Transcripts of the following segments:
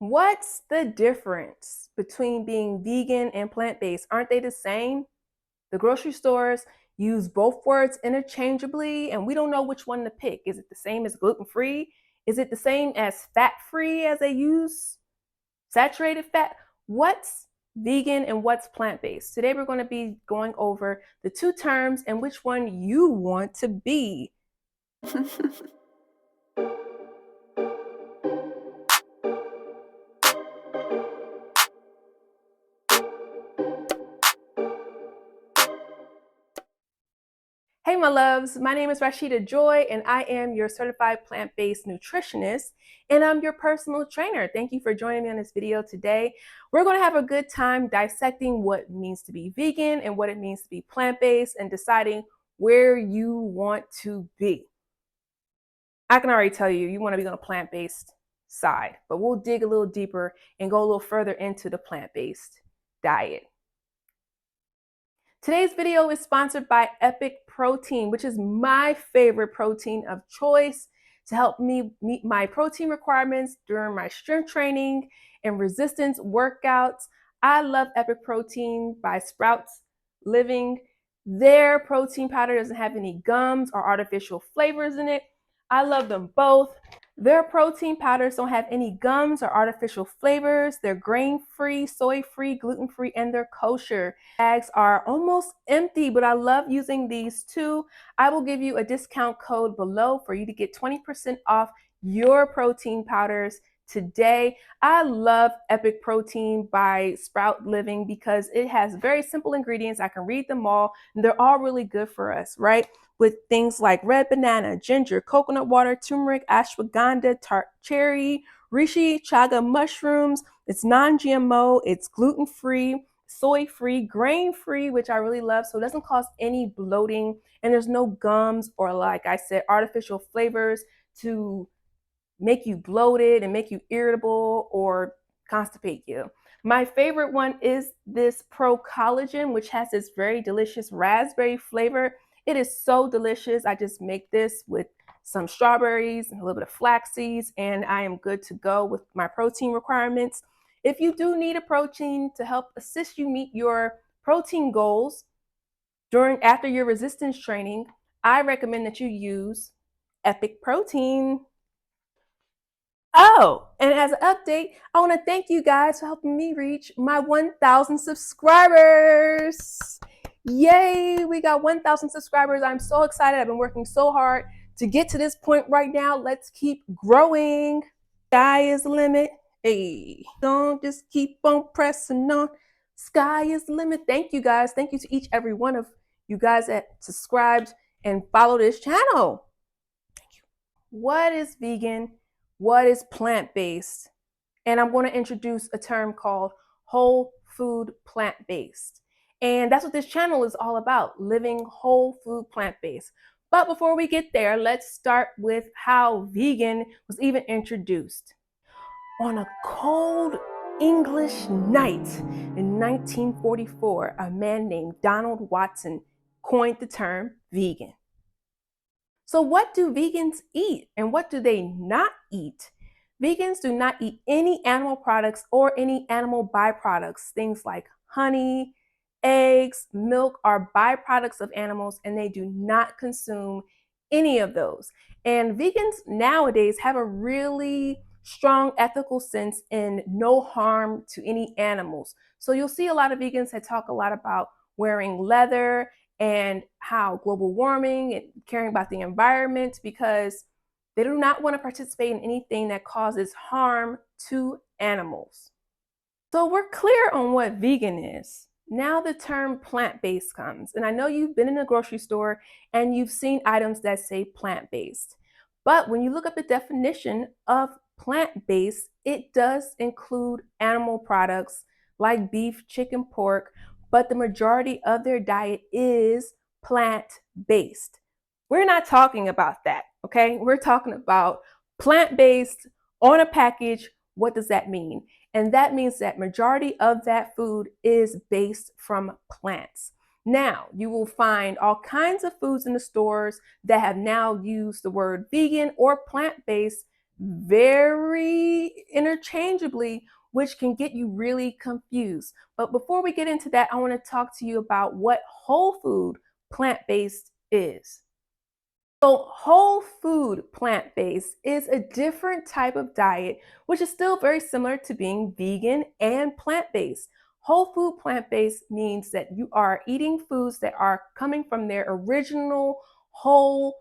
What's the difference between being vegan and plant-based? Aren't they the same? The grocery stores use both words interchangeably, and we don't know which one to pick. Is it the same as gluten-free? Is it the same as fat-free as they use saturated fat? What's vegan and what's plant-based? Today we're going to be going over the two terms and which one you want to be. Hey, my loves, my name is Rasheeta Joy, and I am your certified plant-based nutritionist, and I'm your personal trainer. Thank you for joining me on this video today. We're going to have a good time dissecting what it means to be vegan and what it means to be plant-based and deciding where you want to be. I can already tell you, you want to be on a plant-based side, but we'll dig a little deeper and go a little further into the plant-based diet. Today's video is sponsored by Epic Protein, which is my favorite protein of choice to help me meet my protein requirements during my strength training and resistance workouts. I love Epic Protein by Sprouts Living. Their protein powder doesn't have any gums or artificial flavors in it. I love them both. Their protein powders don't have any gums or artificial flavors. They're grain-free, soy-free, gluten-free, and they're kosher. Bags are almost empty, but I love using these too. I will give you a discount code below for you to get 20% off your protein powders today. I love Epic Protein by Sprout Living because it has very simple ingredients. I can read them all, and they're all really good for us, right? With things like red banana, ginger, coconut water, turmeric, ashwagandha, tart cherry, reishi, chaga mushrooms. It's non-GMO, it's gluten-free, soy-free, grain-free, which I really love, so it doesn't cause any bloating, and there's no gums or, like I said, artificial flavors to make you bloated and make you irritable or constipate you. My favorite one is this Pro Collagen, which has this very delicious raspberry flavor. It is so delicious. I just make this with some strawberries and a little bit of flax seeds, and I am good to go with my protein requirements. If you do need a protein to help assist you meet your protein goals after your resistance training, I recommend that you use Epic Protein. Oh, and as an update, I want to thank you guys for helping me reach my 1,000 subscribers. Yay, we got 1,000 subscribers. I'm so excited. I've been working so hard to get to this point right now. Let's keep growing. Sky is the limit. Hey, don't just keep on pressing on. Sky is the limit. Thank you guys. Thank you to each every one of you guys that subscribed and follow this channel. Thank you. What is vegan? What is plant-based? And I'm going to introduce a term called whole food plant-based. And that's what this channel is all about, living whole food plant-based. But before we get there, let's start with how vegan was even introduced. On a cold English night in 1944, a man named Donald Watson coined the term vegan. So what do vegans eat and what do they not eat? Vegans do not eat any animal products or any animal byproducts. Things like honey, eggs, milk are byproducts of animals, and they do not consume any of those. And vegans nowadays have a really strong ethical sense in no harm to any animals. So you'll see a lot of vegans that talk a lot about wearing leather and how global warming and caring about the environment, because they do not want to participate in anything that causes harm to animals. So we're clear on what vegan is. Now the term plant-based comes, and I know you've been in a grocery store and you've seen items that say plant-based. But when you look up the definition of plant-based, it does include animal products like beef, chicken, pork, but the majority of their diet is plant-based. We're not talking about that, okay? We're talking about plant-based on a package. What does that mean? And that means that majority of that food is based from plants. Now, you will find all kinds of foods in the stores that have now used the word vegan or plant-based very interchangeably, which can get you really confused. But before we get into that, I want to talk to you about what whole food plant-based is. So, whole food plant based is a different type of diet, which is still very similar to being vegan and plant based. Whole food plant based means that you are eating foods that are coming from their original whole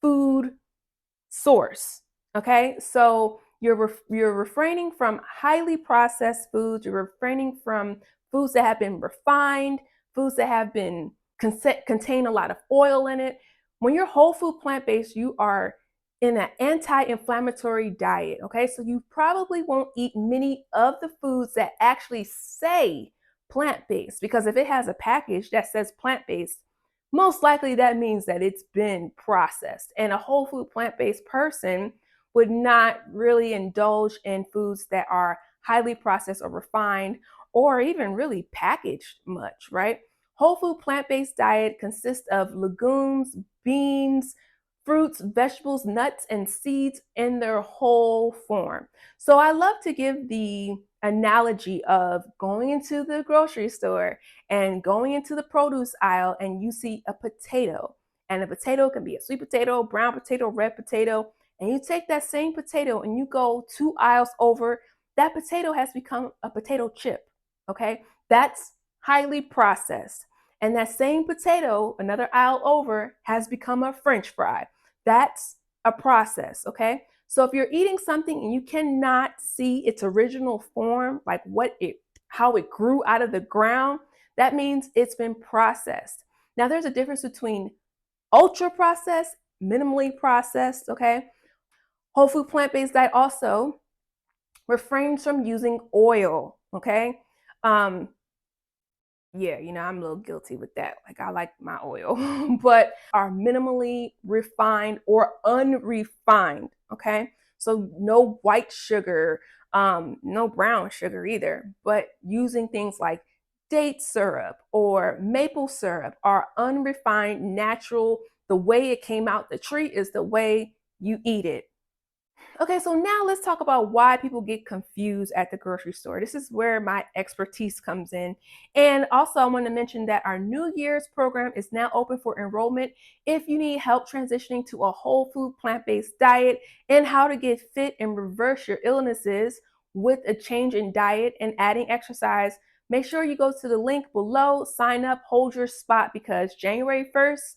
food source. Okay, so you're refraining from highly processed foods. You're refraining from foods that have been refined, foods that have been contain a lot of oil in it. When you're whole food plant based, you are in an anti-inflammatory diet. Okay, so you probably won't eat many of the foods that actually say plant based, because if it has a package that says plant based, most likely that means that it's been processed. And a whole food plant-based person would not really indulge in foods that are highly processed or refined or even really packaged much, right? Whole food plant-based diet consists of legumes, beans, fruits, vegetables, nuts, and seeds in their whole form. So I love to give the analogy of going into the grocery store and going into the produce aisle and you see a potato. And a potato can be a sweet potato, brown potato, red potato. And you take that same potato and you go 2 aisles over, that potato has become a potato chip. Okay, that's highly processed. And that same potato, another aisle over, has become a French fry. That's a process. Okay, so if you're eating something and you cannot see its original form, like how it grew out of the ground, that means it's been processed. Now, there's a difference between ultra processed, minimally processed, okay? Whole food plant based diet also refrains from using oil, okay? Um, yeah, I'm a little guilty with that. Like, I like my oil, but are minimally refined or unrefined, okay? So, no white sugar, no brown sugar either, but using things like date syrup or maple syrup are unrefined, natural. The way it came out the tree is the way you eat it. Okay, so now let's talk about why people get confused at the grocery store. This is where my expertise comes in. And also, I want to mention that our New Year's program is now open for enrollment if you need help transitioning to a whole food plant based diet and how to get fit and reverse your illnesses with a change in diet and adding exercise. Make sure you go to the link below, sign up, hold your spot, because January 1st,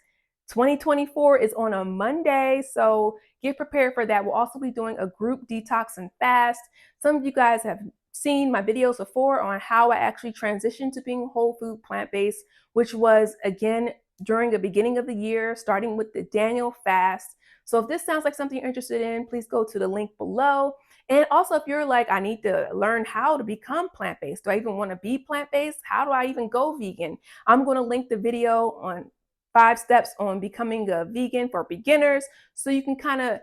2024 is on a Monday. So get prepared for that. We'll also be doing a group detox and fast. Some of you guys have seen my videos before on how I actually transitioned to being whole food plant-based, which was again during the beginning of the year, starting with the Daniel fast. So if this sounds like something you're interested in, please go to the link below. And also, if you're like, I need to learn how to become plant-based, do I even want to be plant-based? How do I even go vegan? I'm going to link the video on 5 steps on becoming a vegan for beginners, so you can kind of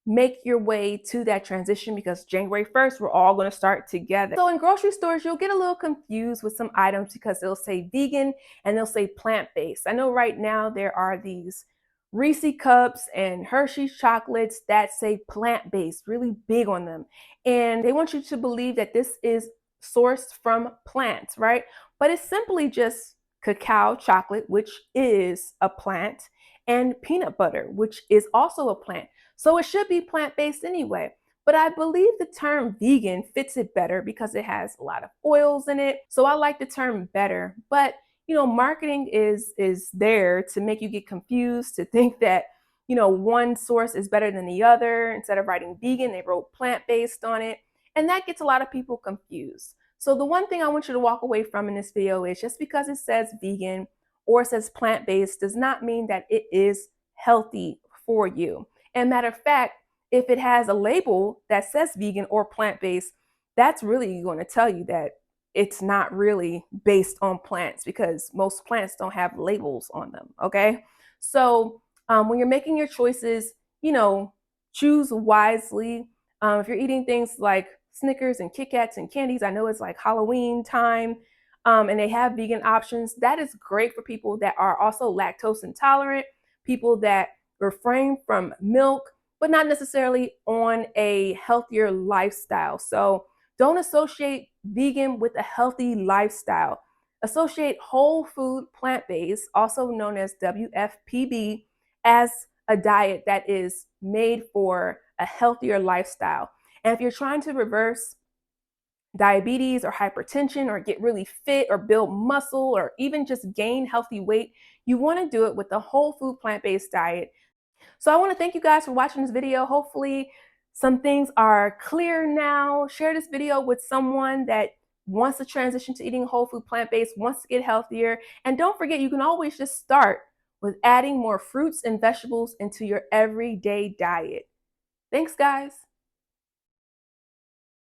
make your way to that transition, because January 1st, we're all going to start together. So in grocery stores, you'll get a little confused with some items because they'll say vegan and they'll say plant-based. I know right now there are these Reese cups and Hershey's chocolates that say plant-based, really big on them. And they want you to believe that this is sourced from plants, right? But it's simply just cacao chocolate, which is a plant, and peanut butter, which is also a plant. So it should be plant-based anyway. But I believe the term vegan fits it better because it has a lot of oils in it. So I like the term better. But marketing is there to make you get confused, to think that one source is better than the other. Instead of writing vegan, they wrote plant-based on it. And that gets a lot of people confused. So the one thing I want you to walk away from in this video is, just because it says vegan or it says plant-based does not mean that it is healthy for you. And matter of fact, if it has a label that says vegan or plant-based, that's really going to tell you that it's not really based on plants, because most plants don't have labels on them. Okay. So when you're making your choices, choose wisely. If you're eating things like Snickers and Kit Kats and candies, I know it's like Halloween time, and they have vegan options. That is great for people that are also lactose intolerant, people that refrain from milk, but not necessarily on a healthier lifestyle. So don't associate vegan with a healthy lifestyle. Associate whole food plant-based, also known as WFPB, as a diet that is made for a healthier lifestyle. And if you're trying to reverse diabetes or hypertension or get really fit or build muscle or even just gain healthy weight, you want to do it with a whole food plant-based diet. So I want to thank you guys for watching this video. Hopefully some things are clear now. Share this video with someone that wants to transition to eating whole food plant-based, wants to get healthier. And don't forget, you can always just start with adding more fruits and vegetables into your everyday diet. Thanks, guys.